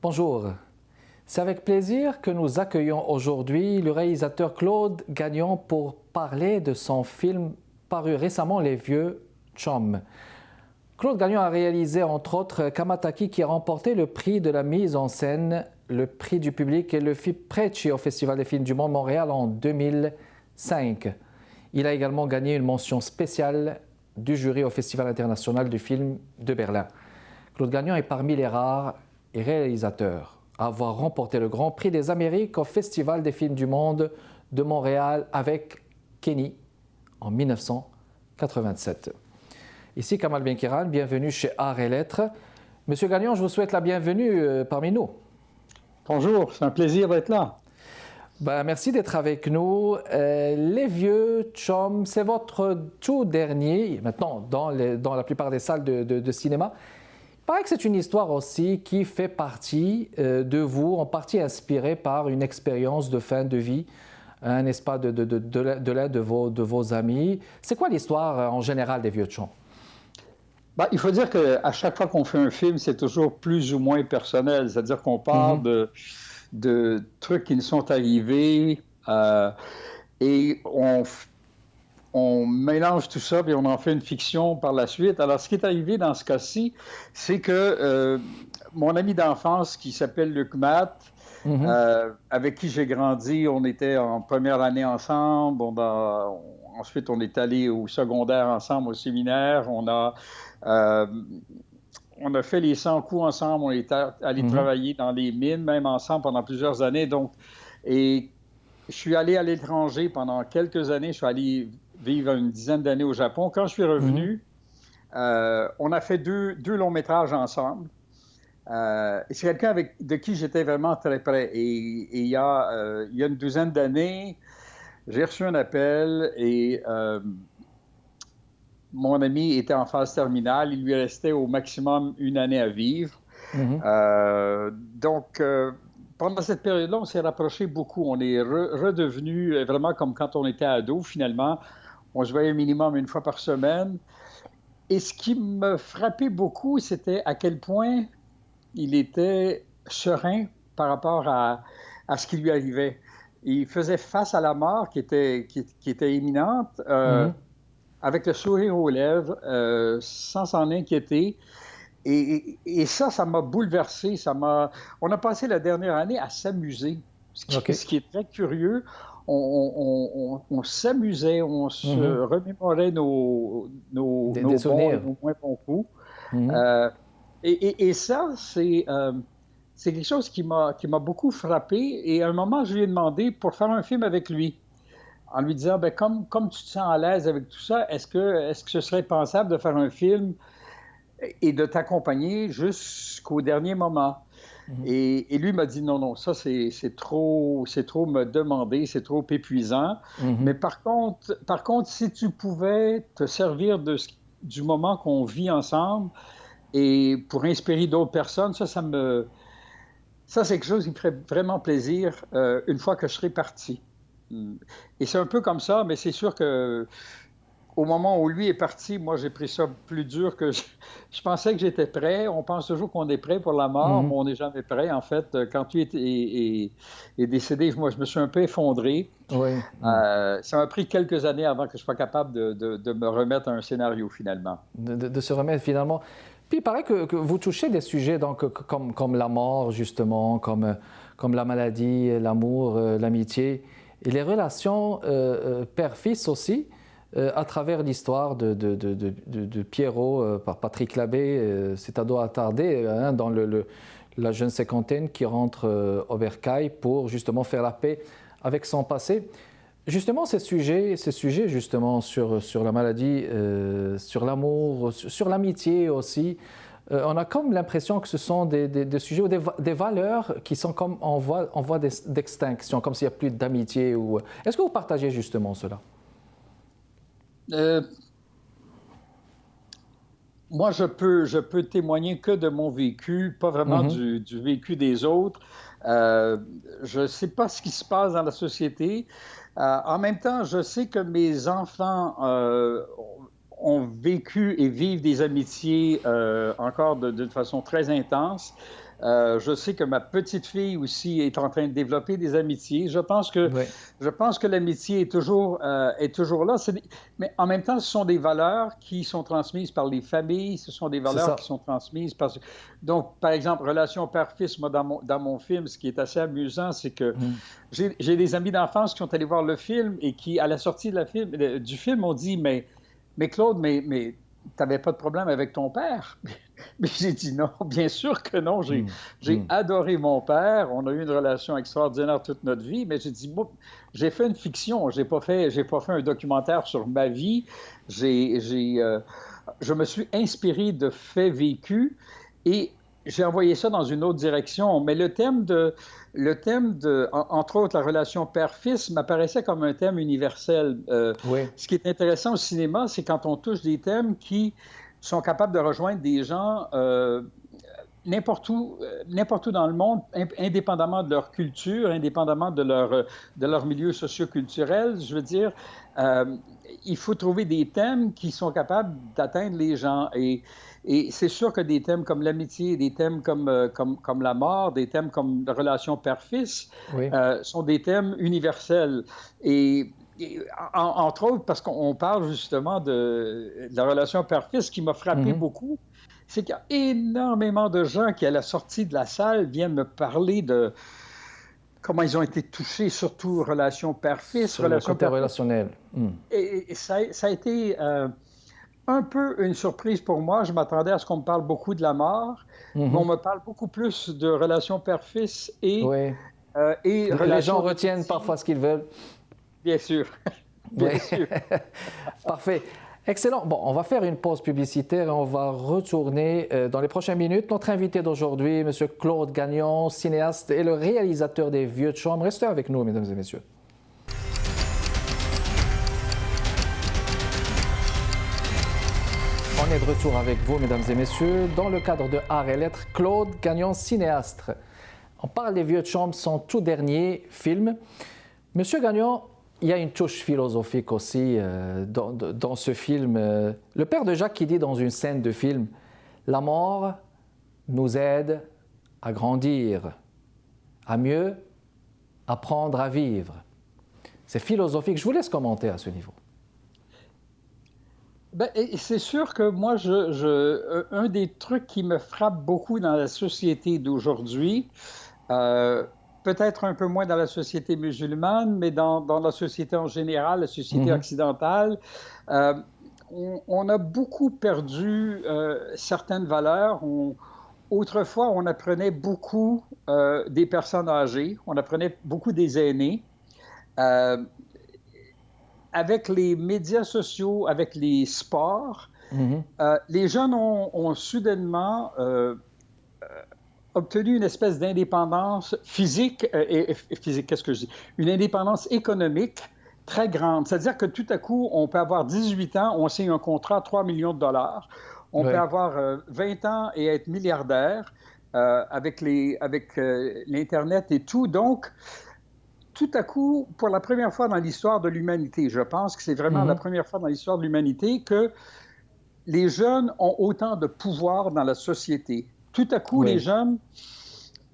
Bonjour. C'est avec plaisir que nous accueillons aujourd'hui le réalisateur Claude Gagnon pour parler de son film paru récemment, Les Vieux Chums. Claude Gagnon a réalisé entre autres Kamataki qui a remporté le prix de la mise en scène, le prix du public et le FIPRECCI au Festival des films du monde Montréal en 2005. Il a également gagné une mention spéciale du jury au Festival international du film de Berlin. Claude Gagnon est parmi les rares réalisateurs à avoir remporté le Grand Prix des Amériques au Festival des films du monde de Montréal avec Kenny en 1987. Ici Kamal Benkiran, bienvenue chez Arts et Lettres. Monsieur Gagnon, je vous souhaite la bienvenue parmi nous. Bonjour, c'est un plaisir d'être là. Merci d'être avec nous. Les Vieux Chums, c'est votre tout dernier, maintenant dans la plupart des salles de cinéma. Il paraît que c'est une histoire aussi qui fait partie de vous, en partie inspirée par une expérience de fin de vie, n'est-ce pas, de l'un de vos amis. C'est quoi l'histoire en général des Vieux Chums? Il faut dire qu'à chaque fois qu'on fait un film, c'est toujours plus ou moins personnel. C'est-à-dire qu'on parle de trucs qui nous sont arrivés et on mélange tout ça et on en fait une fiction par la suite. Alors, ce qui est arrivé dans ce cas-ci, c'est que mon ami d'enfance qui s'appelle Luc Matt, avec qui j'ai grandi, on était en première année ensemble, ensuite on est allé au secondaire ensemble, au séminaire, on a fait les 100 coups ensemble, on est allé travailler dans les mines, même ensemble pendant plusieurs années. Et je suis allé à l'étranger pendant quelques années, je suis allé vivre une dizaine d'années au Japon. Quand je suis revenu, on a fait deux longs métrages ensemble. C'est quelqu'un de qui j'étais vraiment très près. Et il y a une douzaine d'années, j'ai reçu un appel et mon ami était en phase terminale. Il lui restait au maximum une année à vivre. Pendant cette période-là, on s'est rapprochés beaucoup. On est redevenus vraiment comme quand on était ado, finalement. On se voyait minimum une fois par semaine. Et ce qui me frappait beaucoup, c'était à quel point il était serein par rapport à ce qui lui arrivait. Il faisait face à la mort qui était imminente, avec le sourire aux lèvres, sans s'en inquiéter. Et ça m'a bouleversé. On a passé la dernière année à s'amuser. Ce qui est très curieux, on s'amusait, on se remémorait nos souvenirs, nos moins bons coups. Et ça, c'est quelque chose qui m'a beaucoup frappé. Et à un moment, je lui ai demandé pour faire un film avec lui, en lui disant, comme tu te sens à l'aise avec tout ça, est-ce que ce serait pensable de faire un film et de t'accompagner jusqu'au dernier moment? Et lui m'a dit non, ça c'est trop me demander, c'est trop épuisant. Mais par contre, si tu pouvais te servir du moment qu'on vit ensemble et pour inspirer d'autres personnes, ça c'est quelque chose qui me ferait vraiment plaisir une fois que je serai parti. Et c'est un peu comme ça, mais c'est sûr que au moment où lui est parti, moi, j'ai pris ça plus dur que... Je pensais que j'étais prêt. On pense toujours qu'on est prêt pour la mort, mais on n'est jamais prêt. En fait, quand lui est décédé, moi, je me suis un peu effondré. Ça m'a pris quelques années avant que je sois capable de me remettre à un scénario, finalement. De se remettre, finalement. Puis, il paraît que vous touchez des sujets donc, comme la mort, justement, comme la maladie, l'amour, l'amitié, et les relations père-fils aussi. À travers l'histoire de Pierrot par Patrick Labbé, c'est ado attardé dans la jeune cinquantaine qui rentre au bercail pour justement faire la paix avec son passé. Justement, ces sujets justement sur la maladie, sur l'amour, sur l'amitié aussi, on a comme l'impression que ce sont des sujets ou des valeurs qui sont comme en voie d'extinction, comme s'il n'y a plus d'amitié. Est-ce que vous partagez justement cela? Moi, je peux témoigner que de mon vécu, pas vraiment du vécu des autres. Je ne sais pas ce qui se passe dans la société. En même temps, je sais que mes enfants ont vécu et vivent des amitiés encore d'une façon très intense. Je sais que ma petite fille aussi est en train de développer des amitiés. Oui, Je pense que l'amitié est toujours là. Mais en même temps, ce sont des valeurs qui sont transmises par les familles. Ce sont des c'est valeurs qui ça. sont transmises par... Donc, par exemple, relation père-fils, moi, dans mon film, ce qui est assez amusant, c'est que Mhm. j'ai des amis d'enfance qui sont allés voir le film et qui, à la sortie du film, ont dit, mais Claude, mais t'avais pas de problème avec ton père? Mais j'ai dit non, bien sûr que non. Mhm. J'ai Mhm. adoré mon père. On a eu une relation extraordinaire toute notre vie. Mais j'ai dit, bon, j'ai fait une fiction. J'ai pas fait un documentaire sur ma vie. J'ai, j'ai, euh, je me suis inspiré de faits vécus et j'ai envoyé ça dans une autre direction. Mais entre autres, la relation père-fils m'apparaissait comme un thème universel. Oui. Ce qui est intéressant au cinéma, c'est quand on touche des thèmes qui sont capables de rejoindre des gens n'importe où dans le monde, indépendamment de leur culture, indépendamment de leur milieu socioculturel. Je veux dire, euh, il faut trouver des thèmes qui sont capables d'atteindre les gens. Et c'est sûr que des thèmes comme l'amitié, des thèmes comme la mort, des thèmes comme la relation père-fils Oui. sont des thèmes universels. Entre autres, parce qu'on parle justement de la relation père-fils qui m'a frappé Mhm. beaucoup, c'est qu'il y a énormément de gens qui, à la sortie de la salle, viennent me parler de comment ils ont été touchés, surtout relation père-fils, Sur le relation côté père-fils. relationnel. Mhm. Et ça a été un peu une surprise pour moi. Je m'attendais à ce qu'on me parle beaucoup de la mort, mais on Mhm. me parle beaucoup plus de relation père-fils Oui. et Les gens relation retiennent d'amitié, parfois ce qu'ils veulent. bien sûr. Oui. Bien sûr. Parfait. Excellent. Bon, on va faire une pause publicitaire et on va retourner dans les prochaines minutes. Notre invité d'aujourd'hui, M. Claude Gagnon, cinéaste et le réalisateur des Vieux de Chaume. Restez avec nous, mesdames et messieurs. On est de retour avec vous, mesdames et messieurs, dans le cadre de Arts et Lettres, Claude Gagnon, cinéaste. On parle des Vieux de Chaume, son tout dernier film. Monsieur Gagnon, il y a une touche philosophique aussi dans ce film. Le père de Jacques qui dit dans une scène de film, la mort nous aide à grandir, à mieux apprendre à vivre. C'est philosophique. Je vous laisse commenter à ce niveau. Ben, c'est sûr que moi, un des trucs qui me frappe beaucoup dans la société d'aujourd'hui, euh, peut-être un peu moins dans la société musulmane, mais dans la société en général, la société Mhm. occidentale, euh, on a beaucoup perdu certaines valeurs. Autrefois, on apprenait beaucoup des personnes âgées, on apprenait beaucoup des aînés. Euh, Avec les médias sociaux, avec les sports, Mhm. les jeunes ont soudainement obtenu une espèce d'indépendance physique, physique, qu'est-ce que je dis? Une indépendance économique très grande. C'est-à-dire que tout à coup, on peut avoir 18 ans, on signe un contrat à 3 millions de dollars. On peut Oui. avoir 20 ans et être milliardaire avec l'Internet et tout. Donc, tout à coup, pour la première fois dans l'histoire de l'humanité, je pense que c'est vraiment la Mhm. première fois dans l'histoire de l'humanité que les jeunes ont autant de pouvoir dans la société. Tout à coup, les Oui. jeunes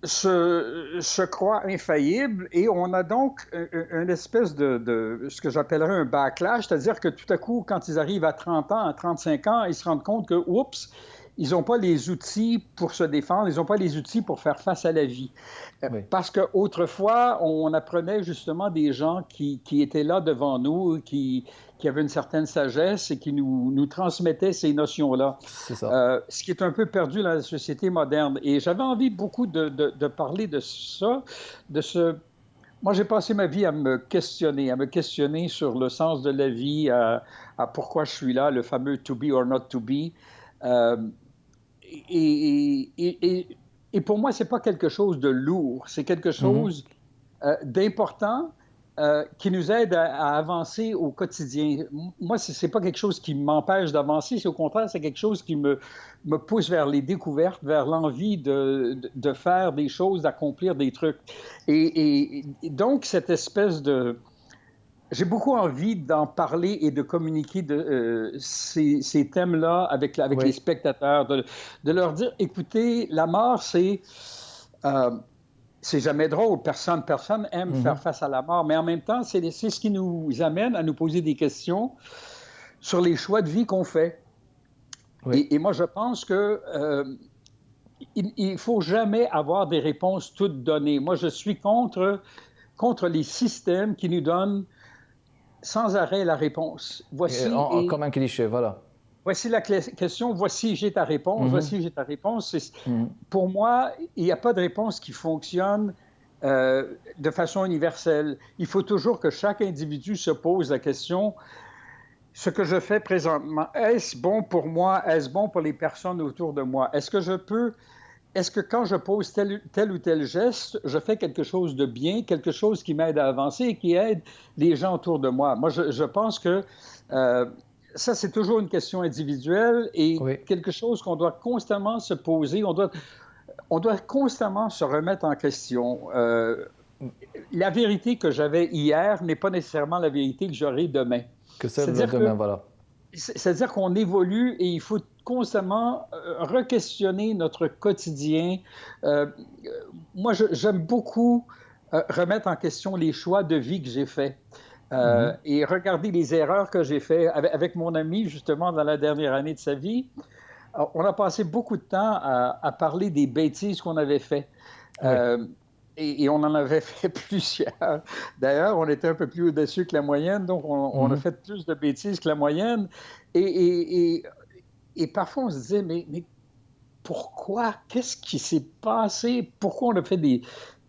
se croient infaillibles et on a donc une espèce de ce que j'appellerais un backlash, c'est-à-dire que tout à coup, quand ils arrivent à 30 ans, à 35 ans, ils se rendent compte que, oups, ils n'ont pas les outils pour se défendre, ils n'ont pas les outils pour faire face à la vie. Oui. Parce qu'autrefois, on apprenait justement des gens qui étaient là devant nous, qui avaient une certaine sagesse et qui nous transmettaient ces notions-là. C'est ça. Ce qui est un peu perdu dans la société moderne. Et j'avais envie beaucoup de parler de ça, de ce... Moi, j'ai passé ma vie à me questionner sur le sens de la vie, à pourquoi je suis là, le fameux to be or not to be. Euh, et, et, et, et pour moi, c'est pas quelque chose de lourd, c'est quelque Mhm. chose d'important qui nous aide à avancer au quotidien. Moi, c'est pas quelque chose qui m'empêche d'avancer, c'est au contraire, c'est quelque chose qui me pousse vers les découvertes, vers l'envie de faire des choses, d'accomplir des trucs. Et donc, cette espèce j'ai beaucoup envie d'en parler et de communiquer de ces thèmes-là avec les spectateurs, de leur dire, écoutez, la mort, c'est jamais drôle. Personne aime faire face à la mort, mais en même temps, c'est ce qui nous amène à nous poser des questions sur les choix de vie qu'on fait. Oui. Et moi, je pense que il faut jamais avoir des réponses toutes données. Moi, je suis contre les systèmes qui nous donnent sans arrêt la réponse. Voici comme un cliché, voilà. Voici la question, voici j'ai ta réponse, voici j'ai ta réponse. Pour moi, il n'y a pas de réponse qui fonctionne de façon universelle. Il faut toujours que chaque individu se pose la question, ce que je fais présentement, est-ce bon pour moi? Est-ce bon pour les personnes autour de moi? Est-ce que quand je pose tel ou tel geste, je fais quelque chose de bien, quelque chose qui m'aide à avancer et qui aide les gens autour de moi? Moi, je pense que ça, c'est toujours une question individuelle et quelque chose qu'on doit constamment se poser. On doit constamment se remettre en question. La vérité que j'avais hier n'est pas nécessairement la vérité que j'aurai demain. Que c'est demain, voilà. C'est-à-dire qu'on évolue et il faut constamment re-questionner notre quotidien. Moi, j'aime beaucoup remettre en question les choix de vie que j'ai faits. Et regarder les erreurs que j'ai faites avec mon ami, justement, dans la dernière année de sa vie. On a passé beaucoup de temps à parler des bêtises qu'on avait faites. Et on en avait fait plusieurs. D'ailleurs, on était un peu plus audacieux que la moyenne, donc on a fait plus de bêtises que la moyenne. Et parfois, on se disait, mais pourquoi? Qu'est-ce qui s'est passé? Pourquoi on a fait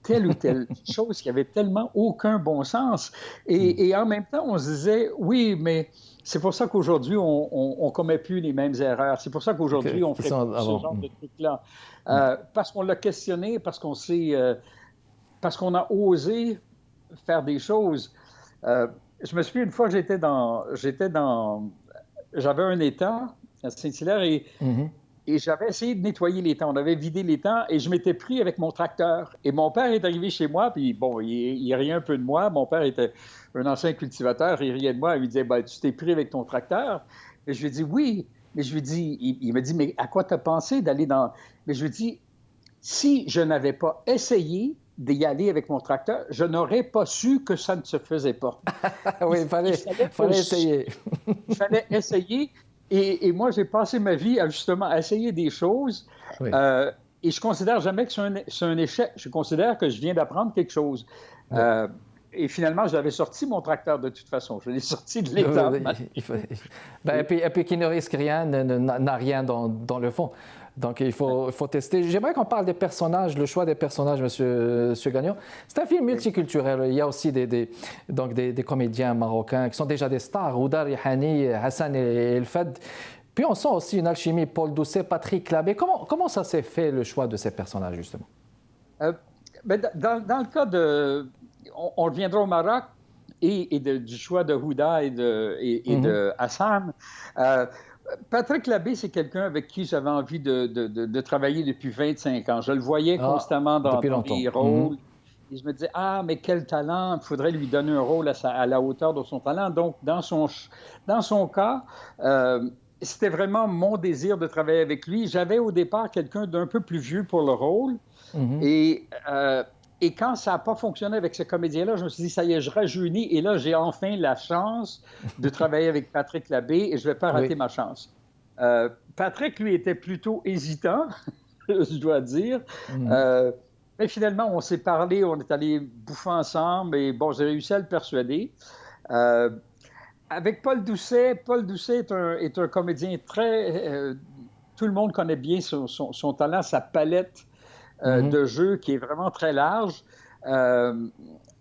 telle ou telle chose qui avait tellement aucun bon sens? Et en même temps, on se disait, oui, mais c'est pour ça qu'aujourd'hui, on ne commet plus les mêmes erreurs. C'est pour ça qu'aujourd'hui, on fait ce genre de trucs-là. Parce qu'on l'a questionné, parce qu'on a osé faire des choses. Je me souviens une fois, j'avais un étang à Saint-Hilaire et j'avais essayé de nettoyer l'étang. On avait vidé l'étang et je m'étais pris avec mon tracteur. Et mon père est arrivé chez moi, puis bon, il riait un peu de moi. Mon père était un ancien cultivateur, il riait de moi. Il me disait, tu t'es pris avec ton tracteur? Et je lui ai dit, oui. Mais je lui ai dit, il me dit, mais à quoi t'as pensé d'aller dans... Mais je lui ai dit, si je n'avais pas essayé d'y aller avec mon tracteur, je n'aurais pas su que ça ne se faisait pas. Oui, il fallait essayer. Il fallait essayer. Et moi, j'ai passé ma vie justement à essayer des choses. Oui. Et je ne considère jamais que c'est un échec. Je considère que je viens d'apprendre quelque chose. Oui. Et finalement, j'avais sorti mon tracteur de toute façon. Je l'ai sorti de l'étang. Et puis qui ne risque rien, n'a rien dans le fond. Donc, il faut tester. J'aimerais qu'on parle des personnages, le choix des personnages, Monsieur Gagnon. C'est un film multiculturel. Il y a aussi des comédiens marocains qui sont déjà des stars. Houda Rihani, Hassan El Fad. Puis, on sent aussi une alchimie. Paul Doucet, Patrick Labbé. Comment ça s'est fait, le choix de ces personnages, justement? Dans le cas de... On reviendra au Maroc et du choix de Houda et de Hassan. Patrick Labbé, c'est quelqu'un avec qui j'avais envie de travailler depuis 25 ans. Je le voyais constamment dans des rôles. Et je me disais, mais quel talent! Il faudrait lui donner un rôle à la hauteur de son talent. Donc, dans son cas, c'était vraiment mon désir de travailler avec lui. J'avais au départ quelqu'un d'un peu plus vieux pour le rôle. Et quand ça n'a pas fonctionné avec ce comédien-là, je me suis dit, ça y est, je rajeunis. Et là, j'ai enfin la chance de travailler avec Patrick Labbé et je ne vais pas rater ma chance. Patrick, lui, était plutôt hésitant, je dois dire. Mais finalement, on s'est parlé, on est allé bouffer ensemble et bon, j'ai réussi à le persuader. Avec Paul Doucet est un comédien très... tout le monde connaît bien son talent, sa palette de jeu qui est vraiment très large.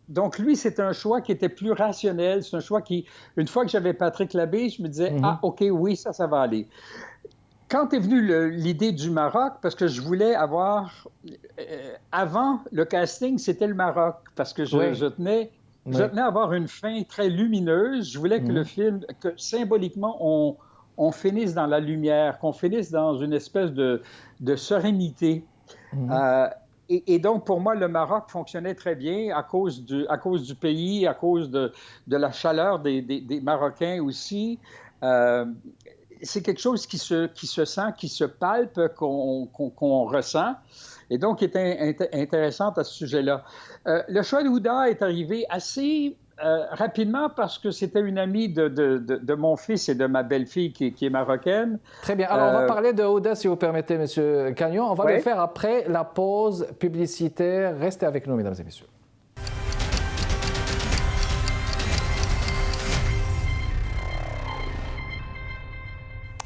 Donc, lui, c'est un choix qui était plus rationnel. C'est un choix qui, une fois que j'avais Patrick Labbé, je me disais, OK, oui, ça va aller. Quand est venue l'idée du Maroc, parce que je voulais avoir... avant, le casting, c'était le Maroc, parce que je tenais à avoir une fin très lumineuse. Je voulais que le film, que symboliquement, on finisse dans la lumière, qu'on finisse dans une espèce de sérénité. Et donc, pour moi, le Maroc fonctionnait très bien à cause du pays, à cause de la chaleur des Marocains aussi. Euh, c'est quelque chose qui se sent, qui se palpe, qu'on ressent. Et donc, qui est intéressante à ce sujet-là. Le choix de Houda est arrivé assez rapidement parce que c'était une amie de mon fils et de ma belle-fille qui est marocaine. Très bien. Alors, on va parler de Houda, si vous permettez, M. Gagnon. On va le faire après la pause publicitaire. Restez avec nous, mesdames et messieurs.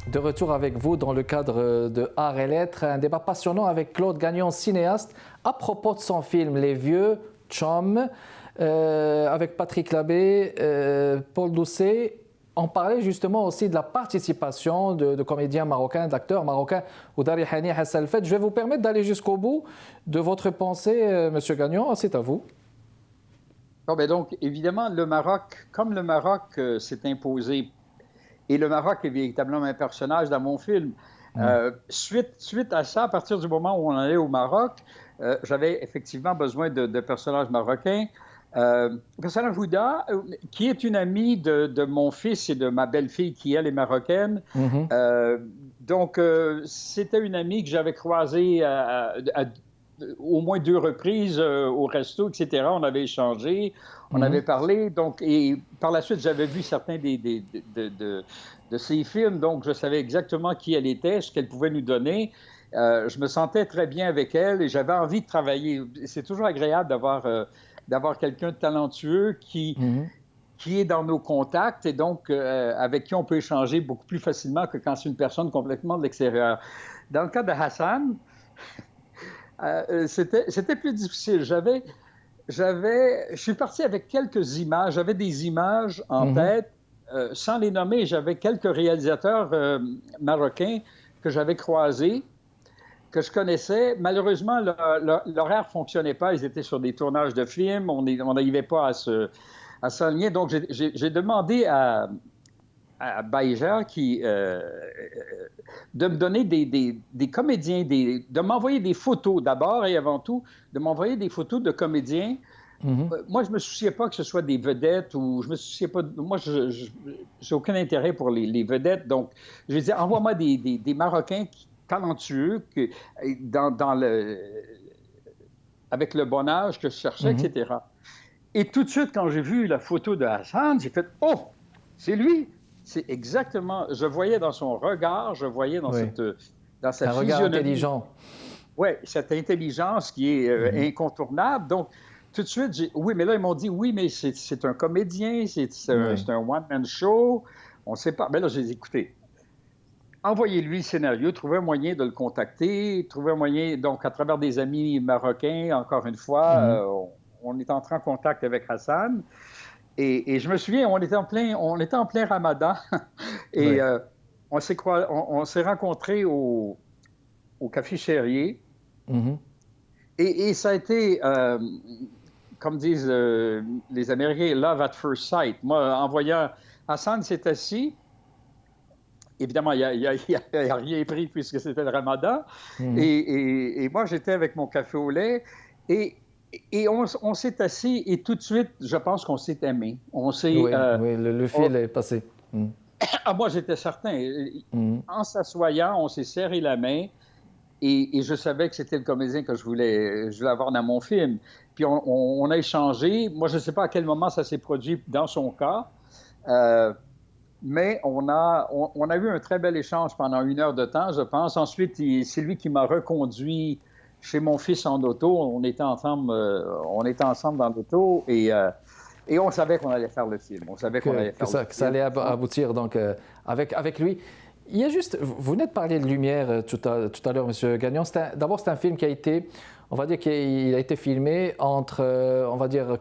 De retour avec vous dans le cadre de Arts et Lettres, un débat passionnant avec Claude Gagnon, cinéaste, à propos de son film Les Vieux, Tchom, avec Patrick Labbé, Paul Doucet. On parlait justement aussi de la participation de comédiens marocains, d'acteurs marocains, Houda Rihani, Hassan El Fed. Je vais vous permettre d'aller jusqu'au bout de votre pensée, M. Gagnon. C'est à vous. Bon, ben donc, évidemment, le Maroc, comme le Maroc s'est imposé, et le Maroc est véritablement un personnage dans mon film. Suite à ça, à partir du moment où on allait au Maroc, j'avais effectivement besoin de personnages marocains. Le personnage Houda, qui est une amie de mon fils et de ma belle-fille, qui, elle, est marocaine. Donc, c'était une amie que j'avais croisée au moins 2 reprises au resto, etc. On avait échangé, on avait parlé. Donc, et par la suite, j'avais vu certains de ses films, donc je savais exactement qui elle était, ce qu'elle pouvait nous donner. Je me sentais très bien avec elle et j'avais envie de travailler. C'est toujours agréable d'avoir quelqu'un de talentueux qui est dans nos contacts et donc avec qui on peut échanger beaucoup plus facilement que quand c'est une personne complètement de l'extérieur. Dans le cas de Hassan, c'était plus difficile. Je suis parti avec quelques images. J'avais des images en tête, sans les nommer. J'avais quelques réalisateurs marocains que j'avais croisés, que je connaissais. Malheureusement, l'horaire ne fonctionnait pas. Ils étaient sur des tournages de films. On n'arrivait pas à s'aligner. Donc, j'ai demandé à Baïja de me donner des comédiens, de m'envoyer des photos d'abord et avant tout, de m'envoyer des photos de comédiens. Moi, je ne me souciais pas que ce soit des vedettes ou je me souciais pas. Moi, je n'ai aucun intérêt pour les vedettes. Donc, je disais, envoie-moi des Marocains talentueux avec le bon âge que je cherchais, etc. Et tout de suite, quand j'ai vu la photo de Hassan, j'ai fait « Oh, c'est lui! » C'est exactement... Je voyais dans son regard, je voyais dans sa physionomie... Un regard intelligent. Oui, cette intelligence qui est incontournable. Donc, tout de suite, oui, mais là, ils m'ont dit, oui, mais c'est un comédien, c'est un one-man show, on ne sait pas. Mais là, j'ai dit, écoutez, envoyez-lui le scénario, trouvez un moyen de le contacter, trouvez un moyen, donc, à travers des amis marocains, encore une fois, on est entré en contact avec Hassan. Et je me souviens, on était en plein Ramadan et on s'est rencontrés au Café Chérier. Et ça a été, comme disent les Américains, love at first sight. Moi, en voyant Hassan s'est assis, évidemment, il n'y a rien pris puisque c'était le Ramadan. Et moi, j'étais avec mon café au lait et on s'est assis et tout de suite, je pense qu'on s'est aimé. Oui, le fil est passé. Moi, j'étais certain. En s'assoyant, on s'est serré la main et je savais que c'était le comédien que je voulais avoir dans mon film. Puis on a échangé. Moi, je ne sais pas à quel moment ça s'est produit dans son cas, mais on a eu un très bel échange pendant 1 heure de temps, je pense. Ensuite, c'est lui qui m'a reconduit chez mon fils en auto. On était ensemble dans l'auto et on savait qu'on allait faire le film. On savait qu'on allait faire le film. Que ça allait aboutir donc, avec lui. Il y a juste, vous venez de parler de lumière tout à l'heure, M. Gagnon. D'abord, c'est un film qui a été, on va dire qu'il a été filmé entre, on va dire,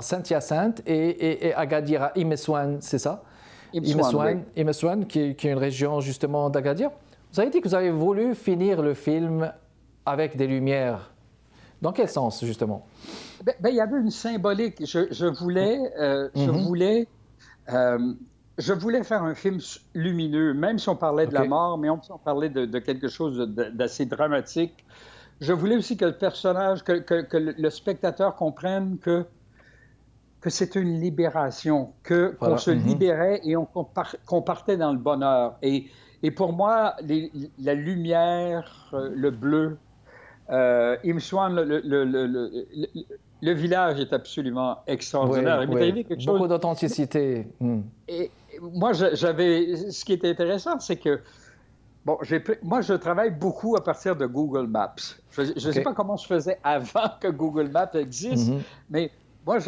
Saint-Hyacinthe et Agadir, à Imesouane, c'est ça? Imesouane, qui est une région justement d'Agadir. Vous avez dit que vous avez voulu finir le film avec des lumières. Dans quel sens, justement? Il y avait une symbolique. Je voulais faire un film lumineux, même si on parlait de la mort, mais si on parlait de quelque chose d'assez dramatique. je voulais aussi que le personnage, que le spectateur comprenne que c'est une libération, qu'on Voilà. se libérait et qu'on partait dans le bonheur. Et pour moi, la lumière, le bleu, Imswan, le village est absolument extraordinaire. Oui, Il m'est oui. arrivé quelque chose. Beaucoup d'authenticité. Et moi, ce qui était intéressant, c'est que, bon, moi, je travaille beaucoup à partir de Google Maps. Je ne sais pas comment je faisais avant que Google Maps existe, mais moi,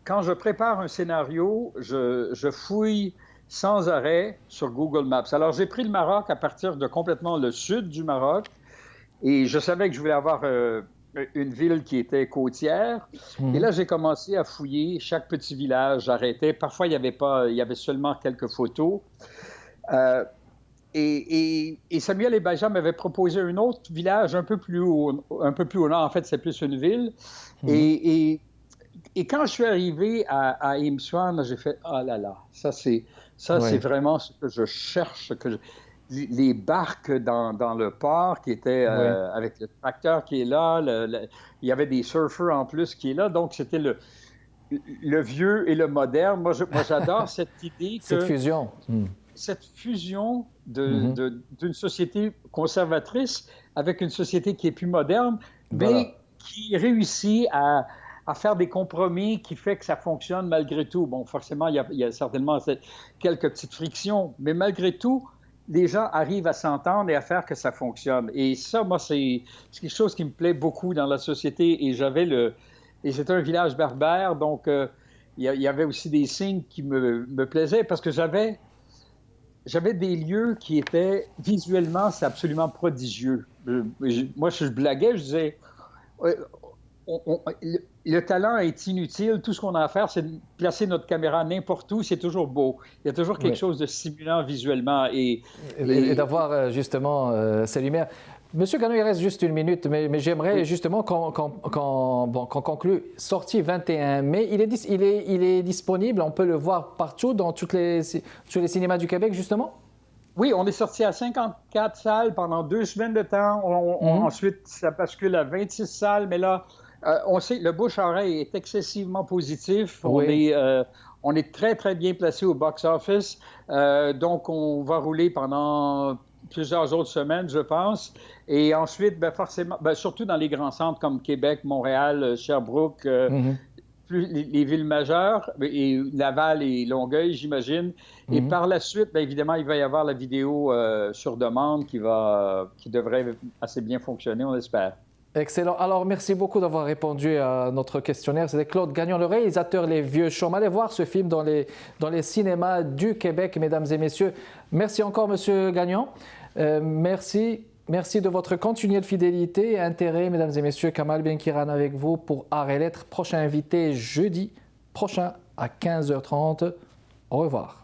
quand je prépare un scénario, je fouille sans arrêt sur Google Maps. Alors, j'ai pris le Maroc à partir de complètement le sud du Maroc, et je savais que je voulais avoir une ville qui était côtière. Et là, j'ai commencé à fouiller chaque petit village. J'arrêtais. Parfois, il y avait seulement quelques photos. Et Samuel et Baja m'avaient proposé un autre village un peu plus au nord. En fait, c'est plus une ville. Et quand je suis arrivé à Imswan, j'ai fait « Ah là là, c'est vraiment ce que je cherche. » Les barques dans le port qui étaient avec le tracteur qui est là. Il y avait des surfeurs en plus qui est là. Donc, c'était le vieux et le moderne. Moi, j'adore cette idée que... Cette fusion d'une société conservatrice avec une société qui est plus moderne, mais qui réussit à faire des compromis qui fait que ça fonctionne malgré tout. Bon, forcément, il y a certainement quelques petites frictions, mais malgré tout, les gens arrivent à s'entendre et à faire que ça fonctionne. Et ça, moi, c'est quelque chose qui me plaît beaucoup dans la société. Et c'était un village berbère, donc il y avait aussi des signes qui me plaisaient parce que j'avais des lieux qui étaient visuellement, c'est absolument prodigieux. Moi, je blaguais, je disais, le talent est inutile. Tout ce qu'on a à faire, c'est de placer notre caméra n'importe où. C'est toujours beau. Il y a toujours quelque chose de stimulant visuellement. Et d'avoir justement ces lumières. Monsieur Gagnon, il reste juste une minute, mais j'aimerais justement qu'on conclue. Sorti 21 mai, il est disponible, on peut le voir partout, dans tous les cinémas du Québec, justement? Oui, on est sorti à 54 salles pendant 2 semaines de temps. Ensuite, ça bascule à 26 salles, mais là, on sait que le bouche-oreille est excessivement positif. Oui. On est très, très bien placé au box-office. Donc, on va rouler pendant plusieurs autres semaines, je pense. Et ensuite, forcément, surtout dans les grands centres comme Québec, Montréal, Sherbrooke, les villes majeures, et Laval et Longueuil, j'imagine. Et par la suite, évidemment, il va y avoir la vidéo sur demande qui devrait assez bien fonctionner, on espère. Excellent. Alors, merci beaucoup d'avoir répondu à notre questionnaire. C'était Claude Gagnon, le réalisateur Les Vieux Chaumes. Allez voir ce film dans les cinémas du Québec, mesdames et messieurs. Merci encore, Monsieur Gagnon. Merci de votre continuelle fidélité et intérêt, mesdames et messieurs. Kamal Benkiran avec vous pour Art et Lettres. Prochain invité jeudi prochain à 15h30. Au revoir.